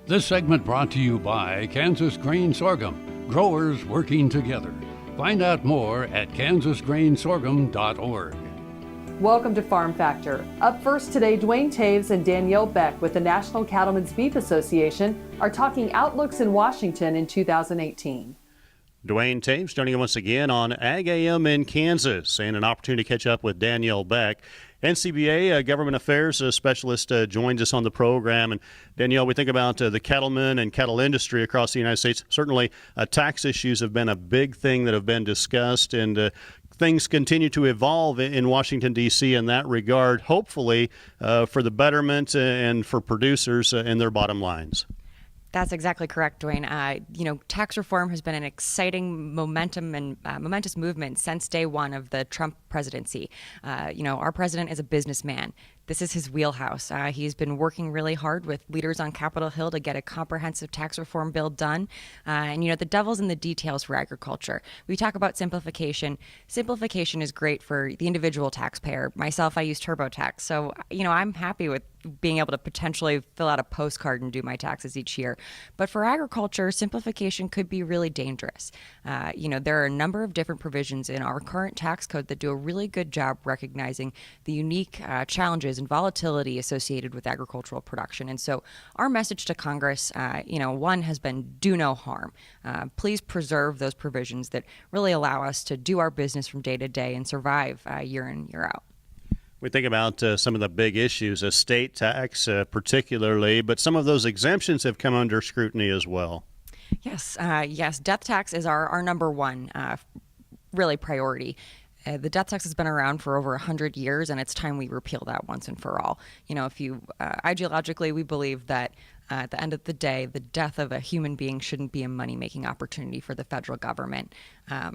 This segment brought to you by Kansas Grain Sorghum, growers working together. Find out more at kansasgrainsorghum.org. Welcome to Farm Factor. Up first today, Duane Toews and Danielle Beck with the National Cattlemen's Beef Association are talking outlooks in Washington in 2018. Duane Toews joining us once again on Ag AM in Kansas, and an opportunity to catch up with Danielle Beck. NCBA Government Affairs Specialist joins us on the program. And Danielle, we think about the cattlemen and cattle industry across the United States. Certainly tax issues have been a big thing that have been discussed, and things continue to evolve in Washington, D.C. in that regard, hopefully for the betterment and for producers and their bottom lines. That's exactly correct, Duane. Tax reform has been an exciting momentous movement since day one of the Trump presidency. Our president is a businessman. This is his wheelhouse. He's been working really hard with leaders on Capitol Hill to get a comprehensive tax reform bill done. The devil's in the details for agriculture. We talk about simplification. Simplification is great for the individual taxpayer. Myself, I use TurboTax. So, I'm happy with being able to potentially fill out a postcard and do my taxes each year. But for agriculture, simplification could be really dangerous. There are a number of different provisions in our current tax code that do a really good job recognizing the unique challenges and volatility associated with agricultural production. And so our message to Congress, one has been do no harm. Please preserve those provisions that really allow us to do our business from day to day and survive year in, year out. We think about some of the big issues, estate tax particularly, but some of those exemptions have come under scrutiny as well. Yes. Death tax is our number one really priority. The death tax has been around for over 100 years, and it's time we repeal that once and for all. Ideologically, we believe that at the end of the day, the death of a human being shouldn't be a money-making opportunity for the federal government.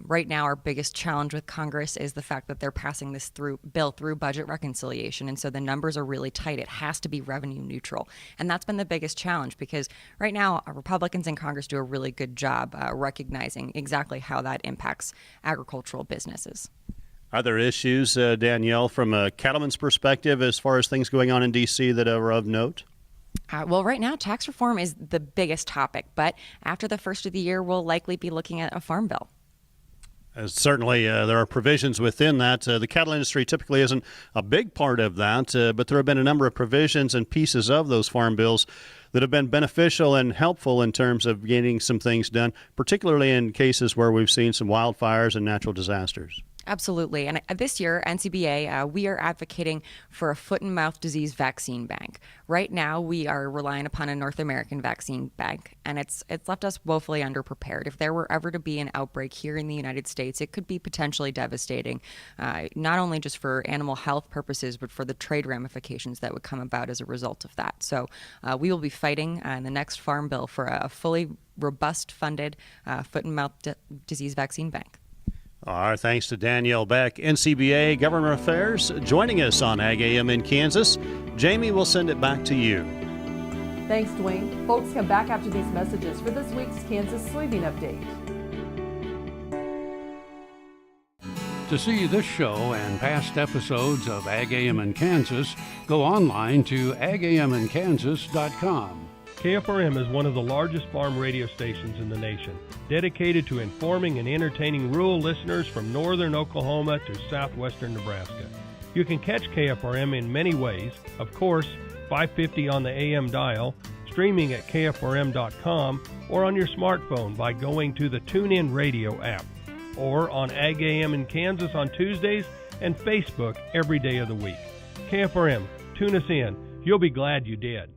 Right now, our biggest challenge with Congress is the fact that they're passing this bill through budget reconciliation, and so the numbers are really tight. It has to be revenue neutral, and that's been the biggest challenge because right now, Republicans in Congress do a really good job recognizing exactly how that impacts agricultural businesses. Are there issues, Danielle, from a cattleman's perspective as far as things going on in D.C. that are of note? Right now, tax reform is the biggest topic, but after the first of the year, we'll likely be looking at a farm bill. Certainly, there are provisions within that. The cattle industry typically isn't a big part of that, but there have been a number of provisions and pieces of those farm bills that have been beneficial and helpful in terms of getting some things done, particularly in cases where we've seen some wildfires and natural disasters. Absolutely. And this year, NCBA, we are advocating for a foot and mouth disease vaccine bank. Right now, we are relying upon a North American vaccine bank, and it's left us woefully underprepared. If there were ever to be an outbreak here in the United States, it could be potentially devastating, not only just for animal health purposes, but for the trade ramifications that would come about as a result of that. So we will be fighting in the next farm bill for a fully robust funded foot and mouth disease vaccine bank. Our thanks to Danielle Beck, NCBA Government Affairs, joining us on Ag AM in Kansas. Jamie, we'll send it back to you. Thanks, Duane. Folks, come back after these messages for this week's Kansas Soybean Update. To see this show and past episodes of Ag AM in Kansas, go online to agaminkansas.com. KFRM is one of the largest farm radio stations in the nation, dedicated to informing and entertaining rural listeners from northern Oklahoma to southwestern Nebraska. You can catch KFRM in many ways, of course, 550 on the AM dial, streaming at kfrm.com, or on your smartphone by going to the TuneIn Radio app, or on Ag AM in Kansas on Tuesdays and Facebook every day of the week. KFRM, tune us in. You'll be glad you did.